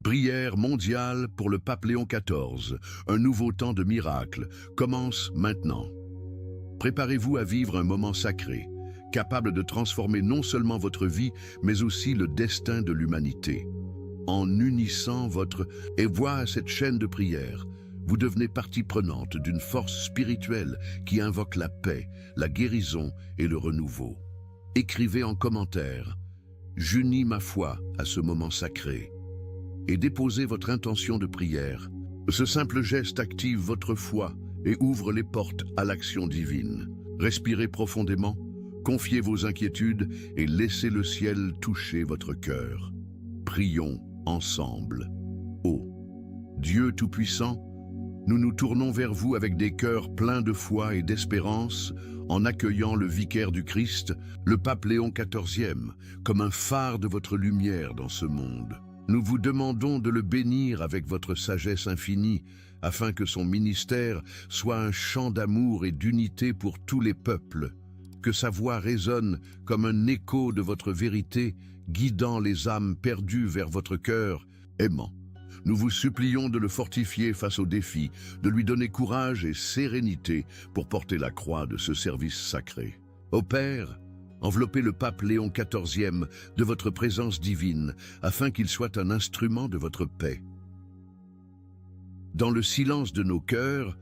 Prière mondiale pour le pape Léon XIV. Un nouveau temps de miracle commence maintenant. Préparez-vous à vivre un moment sacré, capable de transformer non seulement votre vie, mais aussi le destin de l'humanité. En unissant votre voix à cette chaîne de prière, vous devenez partie prenante d'une force spirituelle qui invoque la paix, la guérison et le renouveau. Écrivez en commentaire « J'unis ma foi à ce moment sacré » et déposez votre intention de prière. Ce simple geste active votre foi et ouvre les portes à l'action divine. Respirez profondément, confiez vos inquiétudes et laissez le ciel toucher votre cœur. Prions ensemble. Ô Dieu Tout-Puissant, nous nous tournons vers vous avec des cœurs pleins de foi et d'espérance en accueillant le vicaire du Christ, le pape Léon XIV, comme un phare de votre lumière dans ce monde. Nous vous demandons de le bénir avec votre sagesse infinie, afin que son ministère soit un chant d'amour et d'unité pour tous les peuples, que sa voix résonne comme un écho de votre vérité, guidant les âmes perdues vers votre cœur aimant. Nous vous supplions de le fortifier face aux défis, de lui donner courage et sérénité pour porter la croix de ce service sacré. Ô Père, enveloppez le pape Léon XIV de votre présence divine, afin qu'il soit un instrument de votre paix. Dans le silence de nos cœurs,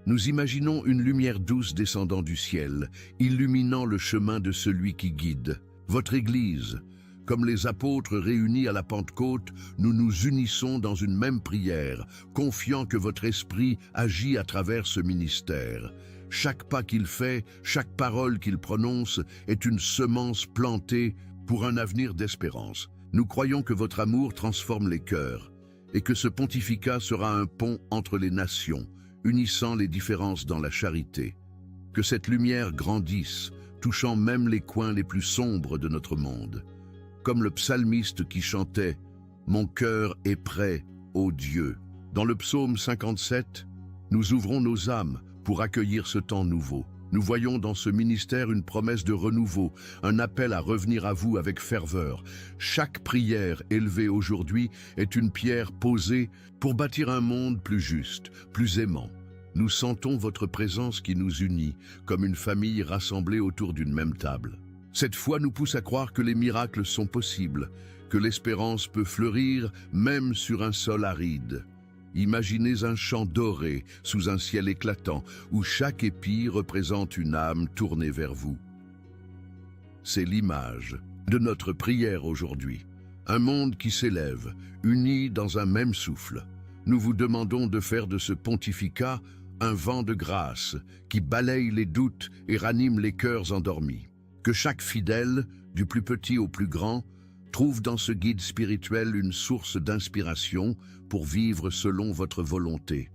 nous imaginons une lumière douce descendant du ciel, illuminant le chemin de celui qui guide, votre Église. Comme les apôtres réunis à la Pentecôte, nous nous unissons dans une même prière, confiant que votre esprit agit à travers ce ministère. Chaque pas qu'il fait, chaque parole qu'il prononce est une semence plantée pour un avenir d'espérance. Nous croyons que votre amour transforme les cœurs et que ce pontificat sera un pont entre les nations, unissant les différences dans la charité. Que cette lumière grandisse, touchant même les coins les plus sombres de notre monde. Comme le psalmiste qui chantait « Mon cœur est prêt, ô Dieu ». Dans le psaume 57, nous ouvrons nos âmes pour accueillir ce temps nouveau. Nous voyons dans ce ministère une promesse de renouveau, un appel à revenir à vous avec ferveur. Chaque prière élevée aujourd'hui est une pierre posée pour bâtir un monde plus juste, plus aimant. Nous sentons votre présence qui nous unit, comme une famille rassemblée autour d'une même table. Cette foi nous pousse à croire que les miracles sont possibles, que l'espérance peut fleurir même sur un sol aride. Imaginez un champ doré sous un ciel éclatant, où chaque épi représente une âme tournée vers vous. C'est l'image de notre prière aujourd'hui. Un monde qui s'élève, uni dans un même souffle. Nous vous demandons de faire de ce pontificat un vent de grâce qui balaye les doutes et ranime les cœurs endormis. Que chaque fidèle, du plus petit au plus grand, trouve dans ce guide spirituel une source d'inspiration pour vivre selon votre volonté.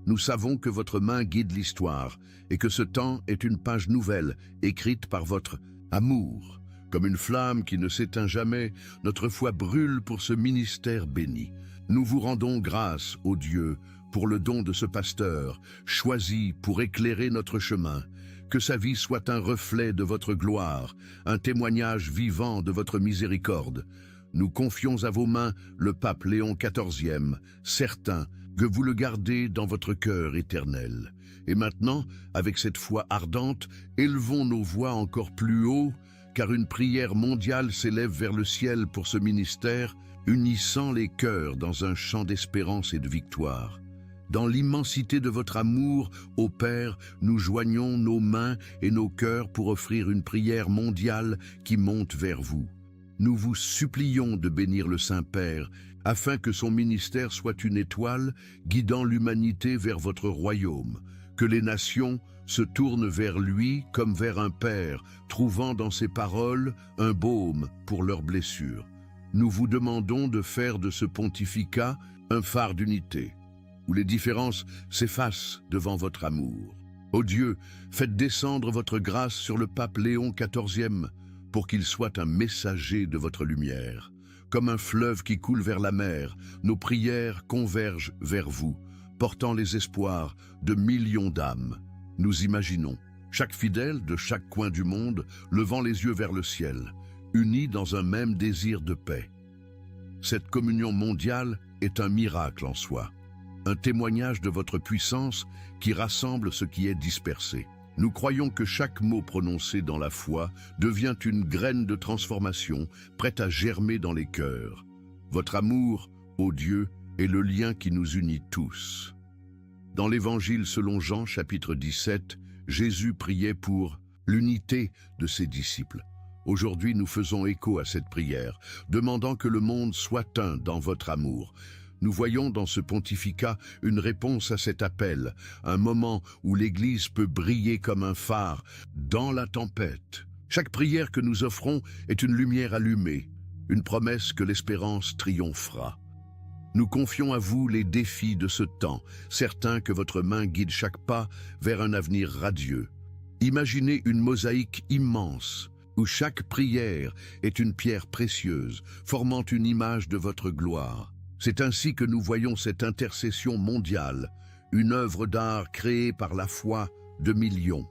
Nous savons que votre main guide l'histoire et que ce temps est une page nouvelle écrite par votre amour. Comme une flamme qui ne s'éteint jamais, notre foi brûle pour ce ministère béni. Nous vous rendons grâce, ô Dieu, pour le don de ce pasteur, choisi pour éclairer notre chemin. Que sa vie soit un reflet de votre gloire, un témoignage vivant de votre miséricorde. Nous confions à vos mains le pape Léon XIV, certain que vous le gardez dans votre cœur éternel. Et maintenant, avec cette foi ardente, élevons nos voix encore plus haut, car une prière mondiale s'élève vers le ciel pour ce ministère, unissant les cœurs dans un chant d'espérance et de victoire. Dans l'immensité de votre amour, ô Père, nous joignons nos mains et nos cœurs pour offrir une prière mondiale qui monte vers vous. Nous vous supplions de bénir le Saint-Père, afin que son ministère soit une étoile guidant l'humanité vers votre royaume, que les nations se tournent vers lui comme vers un Père, trouvant dans ses paroles un baume pour leurs blessures. Nous vous demandons de faire de ce pontificat un phare d'unité, où les différences s'effacent devant votre amour. Ô Dieu, faites descendre votre grâce sur le pape Léon XIV pour qu'il soit un messager de votre lumière. Comme un fleuve qui coule vers la mer, nos prières convergent vers vous, portant les espoirs de millions d'âmes. Nous imaginons chaque fidèle de chaque coin du monde levant les yeux vers le ciel, unis dans un même désir de paix. Cette communion mondiale est un miracle en soi, un témoignage de votre puissance qui rassemble ce qui est dispersé. Nous croyons que chaque mot prononcé dans la foi devient une graine de transformation prête à germer dans les cœurs. Votre amour, ô Dieu, est le lien qui nous unit tous. Dans l'Évangile selon Jean, chapitre 17, Jésus priait pour l'unité de ses disciples. Aujourd'hui, nous faisons écho à cette prière, demandant que le monde soit un dans votre amour. Nous voyons dans ce pontificat une réponse à cet appel, un moment où l'Église peut briller comme un phare dans la tempête. Chaque prière que nous offrons est une lumière allumée, une promesse que l'espérance triomphera. Nous confions à vous les défis de ce temps, certains que votre main guide chaque pas vers un avenir radieux. Imaginez une mosaïque immense, où chaque prière est une pierre précieuse, formant une image de votre gloire. C'est ainsi que nous voyons cette intercession mondiale, une œuvre d'art créée par la foi de millions.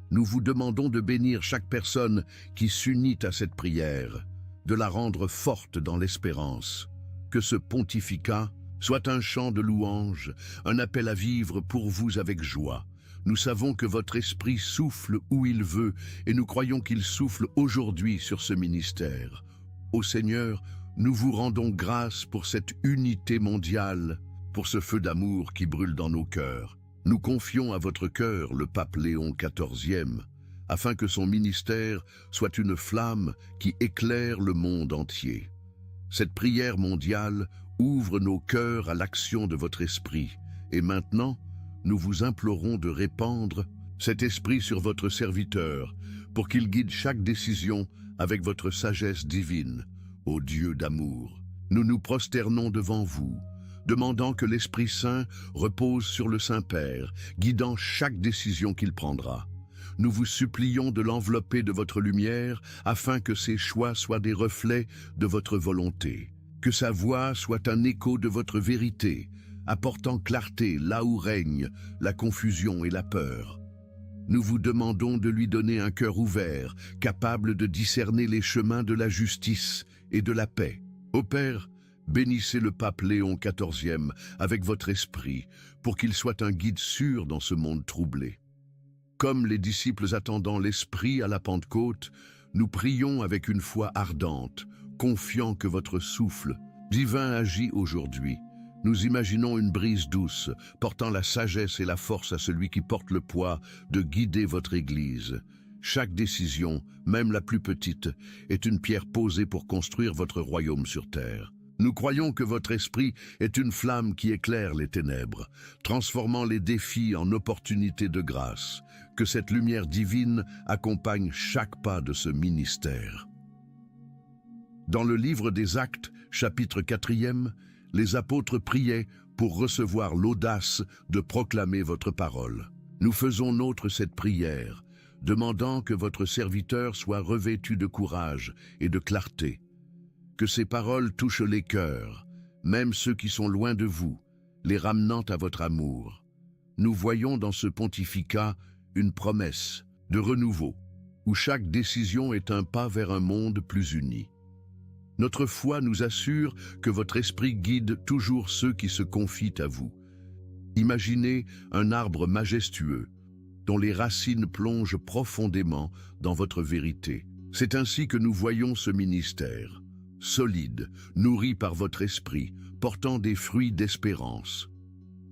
Nous vous demandons de bénir chaque personne qui s'unit à cette prière, de la rendre forte dans l'espérance. Que ce pontificat soit un chant de louange, un appel à vivre pour vous avec joie. Nous savons que votre esprit souffle où il veut et nous croyons qu'il souffle aujourd'hui sur ce ministère. Ô Seigneur, nous vous rendons grâce pour cette unité mondiale, pour ce feu d'amour qui brûle dans nos cœurs. Nous confions à votre cœur le pape Léon XIV, afin que son ministère soit une flamme qui éclaire le monde entier. Cette prière mondiale ouvre nos cœurs à l'action de votre esprit. Et maintenant, nous vous implorons de répandre cet esprit sur votre serviteur, pour qu'il guide chaque décision avec votre sagesse divine, ô Dieu d'amour. Nous nous prosternons devant vous, demandant que l'Esprit Saint repose sur le Saint-Père, guidant chaque décision qu'il prendra. Nous vous supplions de l'envelopper de votre lumière afin que ses choix soient des reflets de votre volonté, que sa voix soit un écho de votre vérité, apportant clarté là où règne la confusion et la peur. Nous vous demandons de lui donner un cœur ouvert, capable de discerner les chemins de la justice et de la paix. Ô Père, bénissez le pape Léon XIV avec votre esprit, pour qu'il soit un guide sûr dans ce monde troublé. Comme les disciples attendant l'Esprit à la Pentecôte, nous prions avec une foi ardente, confiant que votre souffle divin agit aujourd'hui. Nous imaginons une brise douce, portant la sagesse et la force à celui qui porte le poids de guider votre Église. Chaque décision, même la plus petite, est une pierre posée pour construire votre royaume sur terre. Nous croyons que votre esprit est une flamme qui éclaire les ténèbres, transformant les défis en opportunités de grâce. Que cette lumière divine accompagne chaque pas de ce ministère. Dans le livre des Actes, chapitre 4, les apôtres priaient pour recevoir l'audace de proclamer votre parole. Nous faisons nôtre cette prière, demandant que votre serviteur soit revêtu de courage et de clarté. Que ces paroles touchent les cœurs, même ceux qui sont loin de vous, les ramenant à votre amour. Nous voyons dans ce pontificat une promesse de renouveau, où chaque décision est un pas vers un monde plus uni. Notre foi nous assure que votre esprit guide toujours ceux qui se confient à vous. Imaginez un arbre majestueux, dont les racines plongent profondément dans votre vérité. C'est ainsi que nous voyons ce ministère, solide, nourri par votre esprit, portant des fruits d'espérance.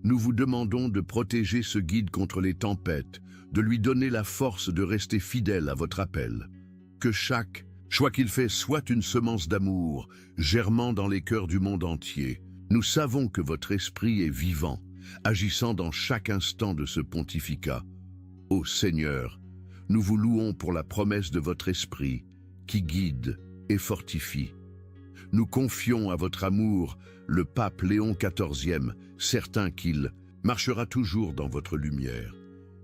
Nous vous demandons de protéger ce guide contre les tempêtes, de lui donner la force de rester fidèle à votre appel. Que chaque choix qu'il fait soit une semence d'amour, germant dans les cœurs du monde entier. Nous savons que votre esprit est vivant, agissant dans chaque instant de ce pontificat. Ô Seigneur, nous vous louons pour la promesse de votre esprit, qui guide et fortifie. Nous confions à votre amour le pape Léon XIV, certain qu'il marchera toujours dans votre lumière.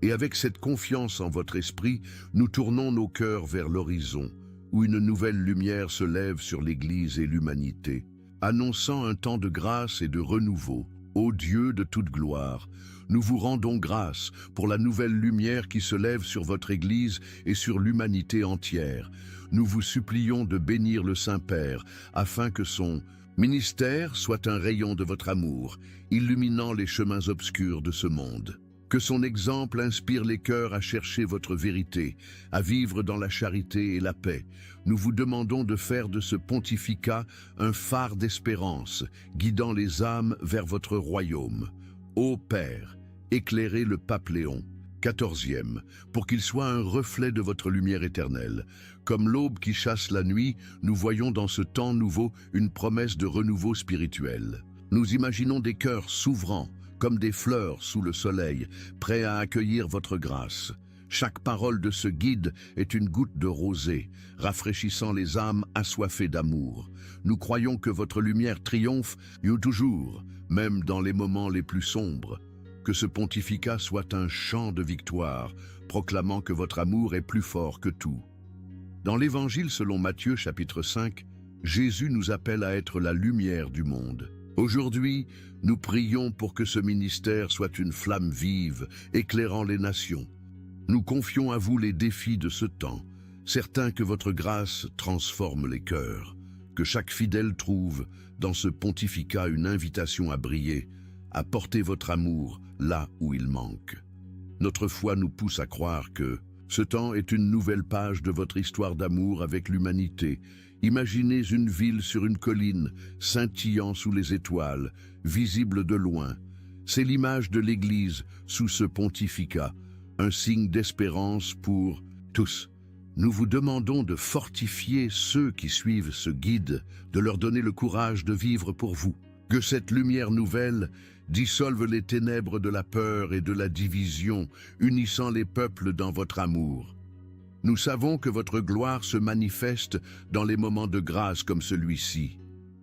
Et avec cette confiance en votre esprit, nous tournons nos cœurs vers l'horizon, où une nouvelle lumière se lève sur l'Église et l'humanité, annonçant un temps de grâce et de renouveau. Ô Dieu de toute gloire, nous vous rendons grâce pour la nouvelle lumière qui se lève sur votre Église et sur l'humanité entière. Nous vous supplions de bénir le Saint-Père, afin que son ministère soit un rayon de votre amour, illuminant les chemins obscurs de ce monde. Que son exemple inspire les cœurs à chercher votre vérité, à vivre dans la charité et la paix. Nous vous demandons de faire de ce pontificat un phare d'espérance, guidant les âmes vers votre royaume. Ô Père, éclairez le pape Léon, 14e, pour qu'il soit un reflet de votre lumière éternelle. Comme l'aube qui chasse la nuit, nous voyons dans ce temps nouveau une promesse de renouveau spirituel. Nous imaginons des cœurs s'ouvrant, comme des fleurs sous le soleil, prêts à accueillir votre grâce. Chaque parole de ce guide est une goutte de rosée, rafraîchissant les âmes assoiffées d'amour. Nous croyons que votre lumière triomphe toujours, même dans les moments les plus sombres. Que ce pontificat soit un chant de victoire, proclamant que votre amour est plus fort que tout. Dans l'Évangile selon Matthieu chapitre 5, Jésus nous appelle à être la lumière du monde. Aujourd'hui, nous prions pour que ce ministère soit une flamme vive, éclairant les nations. Nous confions à vous les défis de ce temps, certains que votre grâce transforme les cœurs, que chaque fidèle trouve dans ce pontificat une invitation à briller, à porter votre amour là où il manque. Notre foi nous pousse à croire que ce temps est une nouvelle page de votre histoire d'amour avec l'humanité. Imaginez une ville sur une colline, scintillant sous les étoiles, visible de loin. C'est l'image de l'Église sous ce pontificat, un signe d'espérance pour tous. Nous vous demandons de fortifier ceux qui suivent ce guide, de leur donner le courage de vivre pour vous. Que cette lumière nouvelle dissolve les ténèbres de la peur et de la division, unissant les peuples dans votre amour. Nous savons que votre gloire se manifeste dans les moments de grâce comme celui-ci.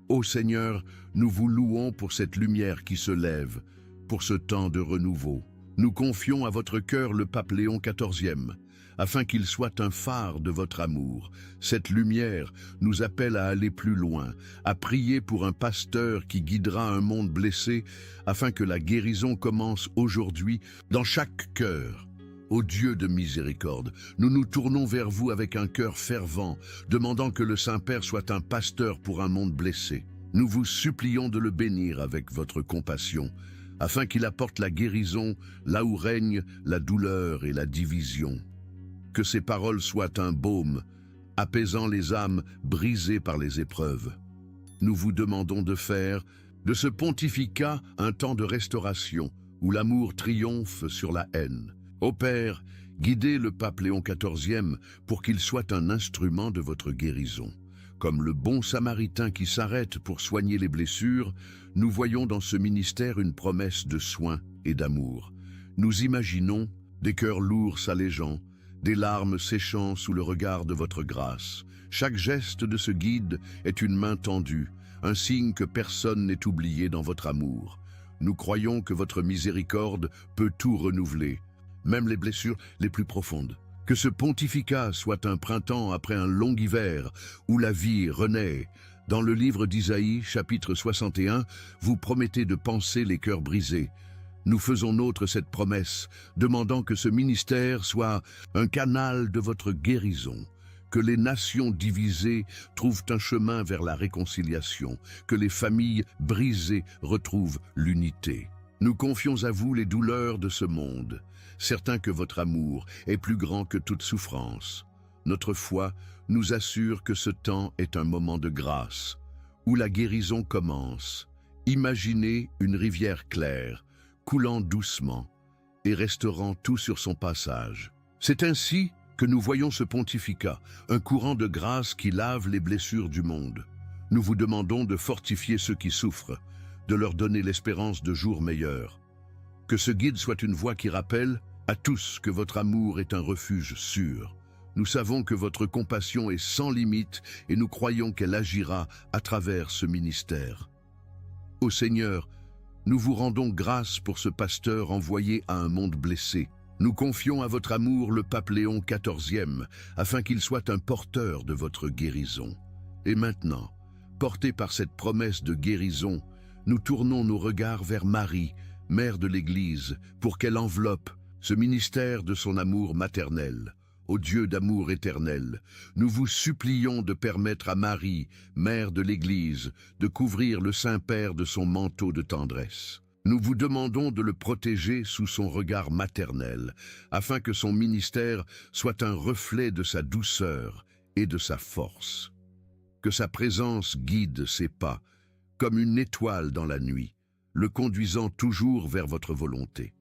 Ô Seigneur, nous vous louons pour cette lumière qui se lève, pour ce temps de renouveau. Nous confions à votre cœur le pape Léon XIVe, afin qu'il soit un phare de votre amour. Cette lumière nous appelle à aller plus loin, à prier pour un pasteur qui guidera un monde blessé, afin que la guérison commence aujourd'hui dans chaque cœur. Ô Dieu de miséricorde, nous nous tournons vers vous avec un cœur fervent, demandant que le Saint-Père soit un pasteur pour un monde blessé. Nous vous supplions de le bénir avec votre compassion, afin qu'il apporte la guérison là où règne la douleur et la division. Que ces paroles soient un baume, apaisant les âmes brisées par les épreuves. Nous vous demandons de faire de ce pontificat un temps de restauration, où l'amour triomphe sur la haine. Ô Père, guidez le pape Léon XIVe pour qu'il soit un instrument de votre guérison. Comme le bon samaritain qui s'arrête pour soigner les blessures, nous voyons dans ce ministère une promesse de soin et d'amour. Nous imaginons des cœurs lourds s'allégeant, des larmes séchant sous le regard de votre grâce. Chaque geste de ce guide est une main tendue, un signe que personne n'est oublié dans votre amour. Nous croyons que votre miséricorde peut tout renouveler, même les blessures les plus profondes. Que ce pontificat soit un printemps après un long hiver, où la vie renaît. Dans le livre d'Isaïe, chapitre 61, vous promettez de panser les cœurs brisés. Nous faisons nôtre cette promesse, demandant que ce ministère soit un canal de votre guérison, que les nations divisées trouvent un chemin vers la réconciliation, que les familles brisées retrouvent l'unité. Nous confions à vous les douleurs de ce monde, certains que votre amour est plus grand que toute souffrance. Notre foi nous assure que ce temps est un moment de grâce, où la guérison commence. Imaginez une rivière claire, coulant doucement et restaurant tout sur son passage. C'est ainsi que nous voyons ce pontificat, un courant de grâce qui lave les blessures du monde. Nous vous demandons de fortifier ceux qui souffrent, de leur donner l'espérance de jours meilleurs. Que ce guide soit une voix qui rappelle à tous que votre amour est un refuge sûr. Nous savons que votre compassion est sans limite et nous croyons qu'elle agira à travers ce ministère. Ô Seigneur, nous vous rendons grâce pour ce pasteur envoyé à un monde blessé. Nous confions à votre amour le pape Léon XIVe, afin qu'il soit un porteur de votre guérison. Et maintenant, portés par cette promesse de guérison, nous tournons nos regards vers Marie, mère de l'Église, pour qu'elle enveloppe ce ministère de son amour maternel. Ô Dieu d'amour éternel, nous vous supplions de permettre à Marie, mère de l'Église, de couvrir le Saint-Père de son manteau de tendresse. Nous vous demandons de le protéger sous son regard maternel, afin que son ministère soit un reflet de sa douceur et de sa force. Que sa présence guide ses pas, comme une étoile dans la nuit, le conduisant toujours vers votre volonté.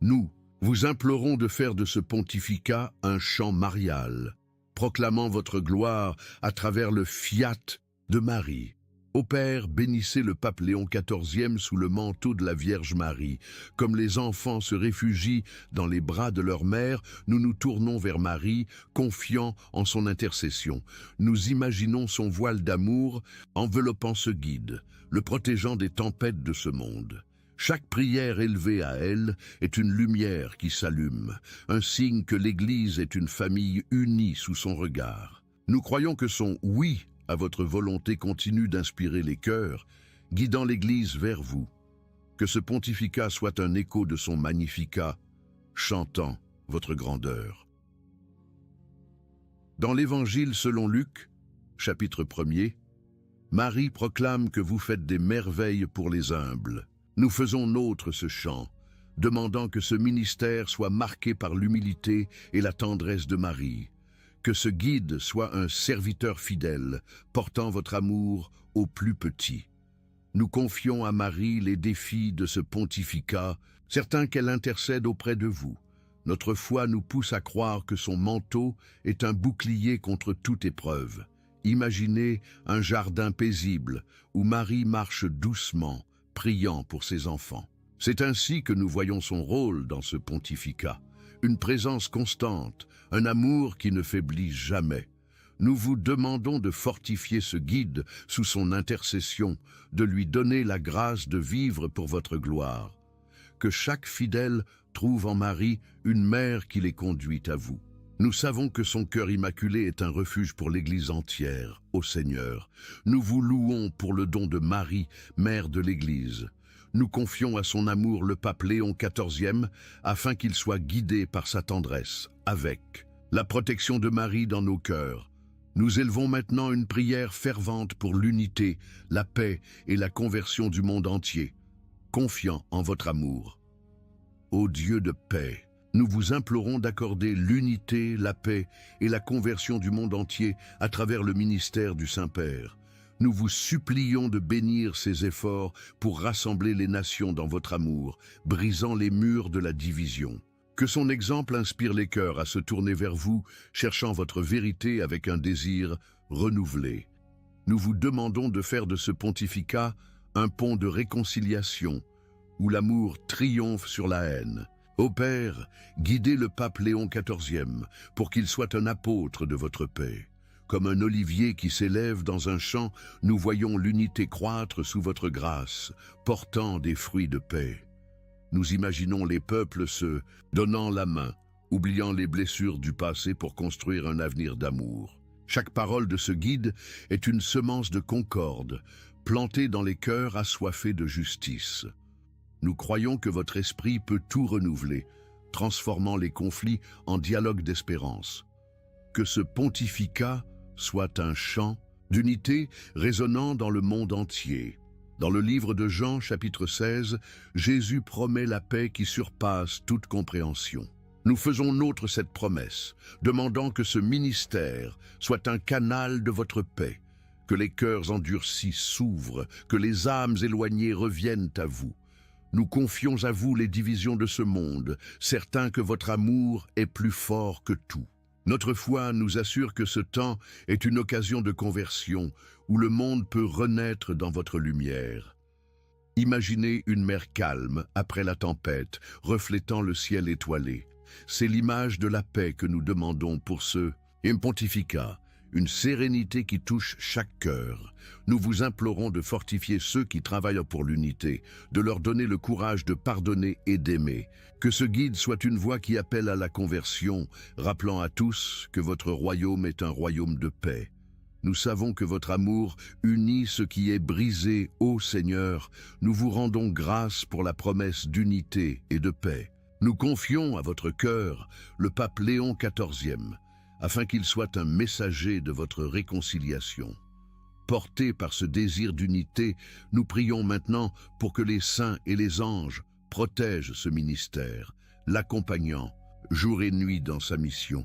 Nous vous implorons de faire de ce pontificat un chant marial, proclamant votre gloire à travers le fiat de Marie. Ô Père, bénissez le pape Léon XIV sous le manteau de la Vierge Marie. Comme les enfants se réfugient dans les bras de leur mère, nous nous tournons vers Marie, confiants en son intercession. Nous imaginons son voile d'amour enveloppant ce guide, le protégeant des tempêtes de ce monde. Chaque prière élevée à elle est une lumière qui s'allume, un signe que l'Église est une famille unie sous son regard. Nous croyons que son « oui » à votre volonté continue d'inspirer les cœurs, guidant l'Église vers vous. Que ce pontificat soit un écho de son Magnificat, chantant votre grandeur. Dans l'Évangile selon Luc, chapitre 1er, Marie proclame que vous faites des merveilles pour les humbles. Nous faisons nôtre ce chant, demandant que ce ministère soit marqué par l'humilité et la tendresse de Marie. Que ce guide soit un serviteur fidèle, portant votre amour aux plus petits. Nous confions à Marie les défis de ce pontificat, certains qu'elle intercède auprès de vous. Notre foi nous pousse à croire que son manteau est un bouclier contre toute épreuve. Imaginez un jardin paisible où Marie marche doucement, priant pour ses enfants. C'est ainsi que nous voyons son rôle dans ce pontificat. Une présence constante, un amour qui ne faiblit jamais. Nous vous demandons de fortifier ce guide sous son intercession, de lui donner la grâce de vivre pour votre gloire. Que chaque fidèle trouve en Marie une mère qui les conduit à vous. Nous savons que son cœur immaculé est un refuge pour l'Église entière, ô Seigneur. Nous vous louons pour le don de Marie, mère de l'Église. Nous confions à son amour le pape Léon XIV afin qu'il soit guidé par sa tendresse, avec la protection de Marie dans nos cœurs. Nous élevons maintenant une prière fervente pour l'unité, la paix et la conversion du monde entier, confiant en votre amour. Ô Dieu de paix, nous vous implorons d'accorder l'unité, la paix et la conversion du monde entier à travers le ministère du Saint-Père. Nous vous supplions de bénir ces efforts pour rassembler les nations dans votre amour, brisant les murs de la division. Que son exemple inspire les cœurs à se tourner vers vous, cherchant votre vérité avec un désir renouvelé. Nous vous demandons de faire de ce pontificat un pont de réconciliation, où l'amour triomphe sur la haine. Ô Père, guidez le pape Léon XIV pour qu'il soit un apôtre de votre paix. Comme un olivier qui s'élève dans un champ, nous voyons l'unité croître sous votre grâce, portant des fruits de paix. Nous imaginons les peuples se donnant la main, oubliant les blessures du passé pour construire un avenir d'amour. Chaque parole de ce guide est une semence de concorde, plantée dans les cœurs assoiffés de justice. Nous croyons que votre esprit peut tout renouveler, transformant les conflits en dialogue d'espérance. Que ce pontificat soit un chant d'unité résonnant dans le monde entier. Dans le livre de Jean, chapitre 16, Jésus promet la paix qui surpasse toute compréhension. Nous faisons nôtre cette promesse, demandant que ce ministère soit un canal de votre paix, que les cœurs endurcis s'ouvrent, que les âmes éloignées reviennent à vous. Nous confions à vous les divisions de ce monde, certains que votre amour est plus fort que tout. Notre foi nous assure que ce temps est une occasion de conversion où le monde peut renaître dans votre lumière. Imaginez une mer calme après la tempête, reflétant le ciel étoilé. C'est l'image de la paix que nous demandons pour ce pontificat, une sérénité qui touche chaque cœur. Nous vous implorons de fortifier ceux qui travaillent pour l'unité, de leur donner le courage de pardonner et d'aimer. Que ce guide soit une voix qui appelle à la conversion, rappelant à tous que votre royaume est un royaume de paix. Nous savons que votre amour unit ce qui est brisé, ô Seigneur. Nous vous rendons grâce pour la promesse d'unité et de paix. Nous confions à votre cœur le pape Léon XIV, afin qu'il soit un messager de votre réconciliation. Portés par ce désir d'unité, nous prions maintenant pour que les saints et les anges protègent ce ministère, l'accompagnant jour et nuit dans sa mission.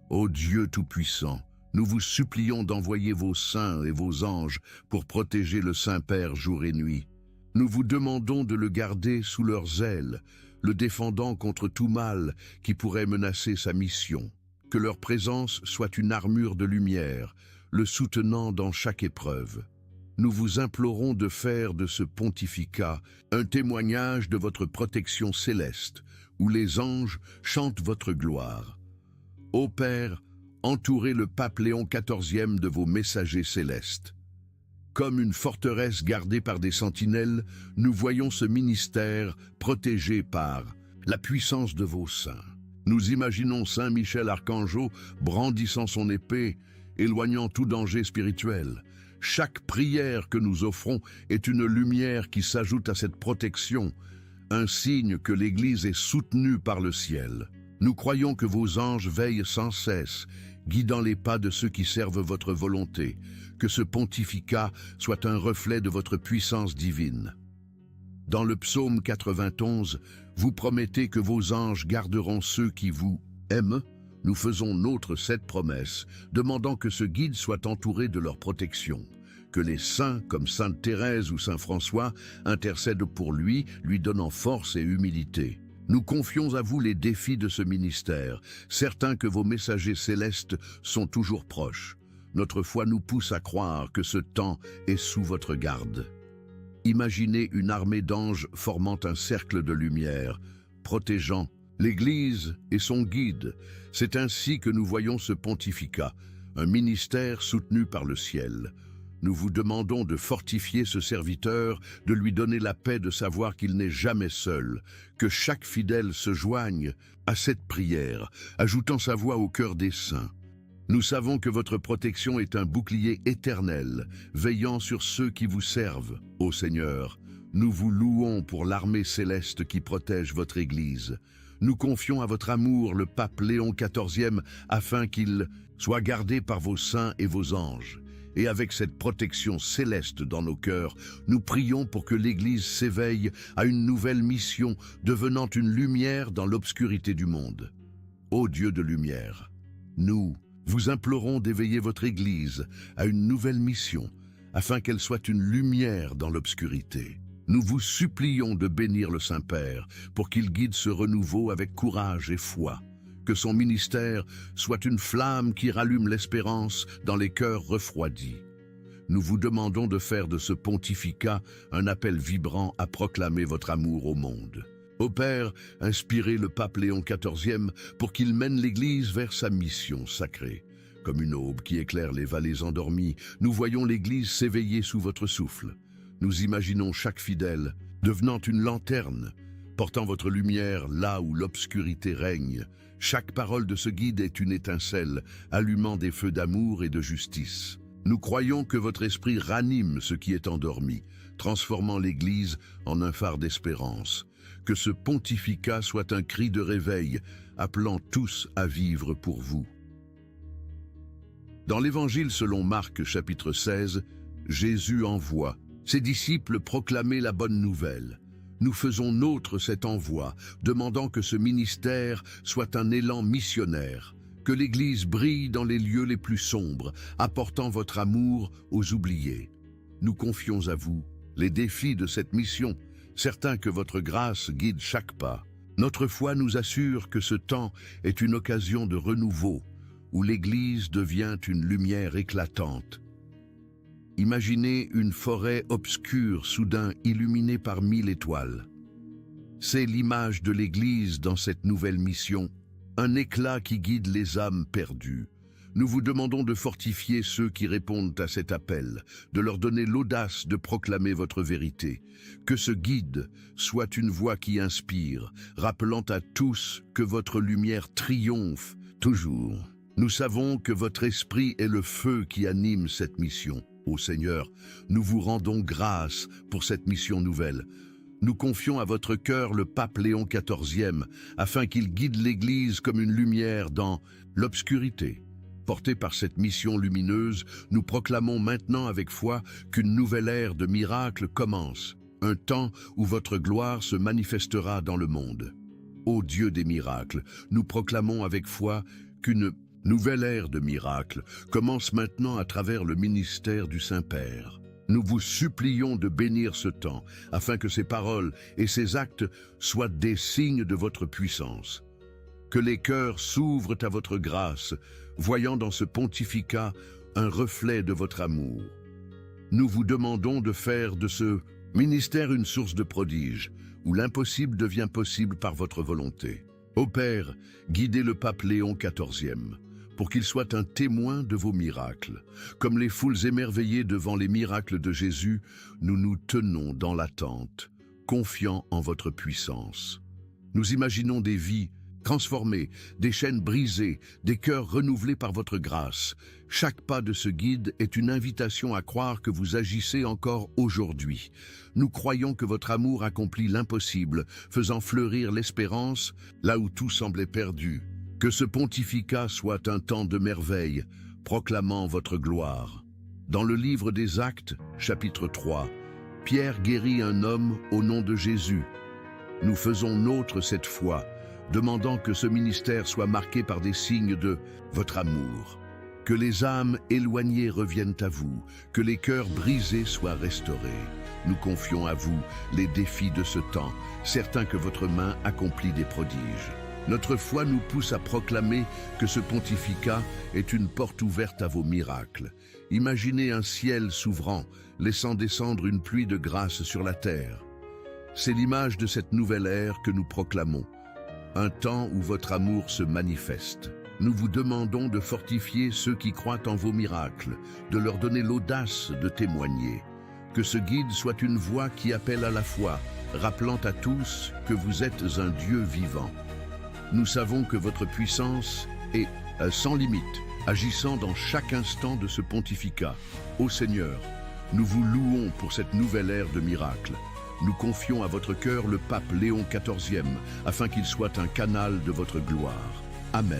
Ô Dieu Tout-Puissant, nous vous supplions d'envoyer vos saints et vos anges pour protéger le Saint-Père jour et nuit. Nous vous demandons de le garder sous leurs ailes, le défendant contre tout mal qui pourrait menacer sa mission. Que leur présence soit une armure de lumière, le soutenant dans chaque épreuve. Nous vous implorons de faire de ce pontificat un témoignage de votre protection céleste, où les anges chantent votre gloire. Ô Père, entourez le pape Léon XIV de vos messagers célestes. Comme une forteresse gardée par des sentinelles, nous voyons ce ministère protégé par la puissance de vos saints. Nous imaginons Saint Michel Archangeau brandissant son épée, éloignant tout danger spirituel. Chaque prière que nous offrons est une lumière qui s'ajoute à cette protection, un signe que l'Église est soutenue par le ciel. Nous croyons que vos anges veillent sans cesse, guidant les pas de ceux qui servent votre volonté, que ce pontificat soit un reflet de votre puissance divine. Dans le psaume 91, vous promettez que vos anges garderont ceux qui vous aiment. Nous faisons nôtre cette promesse, demandant que ce guide soit entouré de leur protection, que les saints, comme Sainte Thérèse ou Saint François, intercèdent pour lui, lui donnant force et humilité. Nous confions à vous les défis de ce ministère, certains que vos messagers célestes sont toujours proches. Notre foi nous pousse à croire que ce temps est sous votre garde. Imaginez une armée d'anges formant un cercle de lumière, protégeant l'Église et son guide. C'est ainsi que nous voyons ce pontificat, un ministère soutenu par le ciel. Nous vous demandons de fortifier ce serviteur, de lui donner la paix de savoir qu'il n'est jamais seul, que chaque fidèle se joigne à cette prière, ajoutant sa voix au cœur des saints. Nous savons que votre protection est un bouclier éternel, veillant sur ceux qui vous servent, ô Seigneur. Nous vous louons pour l'armée céleste qui protège votre Église. Nous confions à votre amour le pape Léon XIV afin qu'il soit gardé par vos saints et vos anges. Et avec cette protection céleste dans nos cœurs, nous prions pour que l'Église s'éveille à une nouvelle mission, devenant une lumière dans l'obscurité du monde. Ô Dieu de lumière, nous vous implorons d'éveiller votre Église à une nouvelle mission, afin qu'elle soit une lumière dans l'obscurité. Nous vous supplions de bénir le Saint-Père pour qu'il guide ce renouveau avec courage et foi. Que son ministère soit une flamme qui rallume l'espérance dans les cœurs refroidis. Nous vous demandons de faire de ce pontificat un appel vibrant à proclamer votre amour au monde. Ô Père, inspirez le pape Léon XIV pour qu'il mène l'Église vers sa mission sacrée. Comme une aube qui éclaire les vallées endormies, nous voyons l'Église s'éveiller sous votre souffle. Nous imaginons chaque fidèle devenant une lanterne, portant votre lumière là où l'obscurité règne. Chaque parole de ce guide est une étincelle, allumant des feux d'amour et de justice. Nous croyons que votre esprit ranime ce qui est endormi, transformant l'Église en un phare d'espérance. Que ce pontificat soit un cri de réveil, appelant tous à vivre pour vous. Dans l'Évangile selon Marc, chapitre 16, Jésus envoie ses disciples proclamer la bonne nouvelle. Nous faisons nôtre cet envoi, demandant que ce ministère soit un élan missionnaire, que l'Église brille dans les lieux les plus sombres, apportant votre amour aux oubliés. Nous confions à vous les défis de cette mission, certains que votre grâce guide chaque pas. Notre foi nous assure que ce temps est une occasion de renouveau, où l'Église devient une lumière éclatante. Imaginez une forêt obscure soudain illuminée par 1000 étoiles. C'est l'image de l'Église dans cette nouvelle mission, un éclat qui guide les âmes perdues. Nous vous demandons de fortifier ceux qui répondent à cet appel, de leur donner l'audace de proclamer votre vérité. Que ce guide soit une voix qui inspire, rappelant à tous que votre lumière triomphe toujours. Nous savons que votre esprit est le feu qui anime cette mission. Ô Seigneur, nous vous rendons grâce pour cette mission nouvelle. Nous confions à votre cœur le pape Léon XIV, afin qu'il guide l'Église comme une lumière dans l'obscurité. Portés par cette mission lumineuse, nous proclamons maintenant avec foi qu'une nouvelle ère de miracles commence, un temps où votre gloire se manifestera dans le monde. Ô Dieu des miracles, nous proclamons avec foi qu'une nouvelle ère de miracles commence maintenant à travers le ministère du Saint-Père. Nous vous supplions de bénir ce temps, afin que ces paroles et ces actes soient des signes de votre puissance. Que les cœurs s'ouvrent à votre grâce, voyant dans ce pontificat un reflet de votre amour. Nous vous demandons de faire de ce ministère une source de prodiges, où l'impossible devient possible par votre volonté. Ô Père, guidez le pape Léon XIV, pour qu'il soit un témoin de vos miracles. Comme les foules émerveillées devant les miracles de Jésus, nous nous tenons dans l'attente, confiants en votre puissance. Nous imaginons des vies transformées, des chaînes brisées, des cœurs renouvelés par votre grâce. Chaque pas de ce guide est une invitation à croire que vous agissez encore aujourd'hui. Nous croyons que votre amour accomplit l'impossible, faisant fleurir l'espérance là où tout semblait perdu. Que ce pontificat soit un temps de merveille, proclamant votre gloire. Dans le livre des Actes, chapitre 3, Pierre guérit un homme au nom de Jésus. Nous faisons nôtre cette foi, demandant que ce ministère soit marqué par des signes de votre amour. Que les âmes éloignées reviennent à vous, que les cœurs brisés soient restaurés. Nous confions à vous les défis de ce temps, certains que votre main accomplit des prodiges. Notre foi nous pousse à proclamer que ce pontificat est une porte ouverte à vos miracles. Imaginez un ciel s'ouvrant, laissant descendre une pluie de grâce sur la terre. C'est l'image de cette nouvelle ère que nous proclamons, un temps où votre amour se manifeste. Nous vous demandons de fortifier ceux qui croient en vos miracles, de leur donner l'audace de témoigner. Que ce guide soit une voix qui appelle à la foi, rappelant à tous que vous êtes un Dieu vivant. Nous savons que votre puissance est sans limite, agissant dans chaque instant de ce pontificat. Ô Seigneur, nous vous louons pour cette nouvelle ère de miracles. Nous confions à votre cœur le pape Léon XIV, afin qu'il soit un canal de votre gloire. Amen.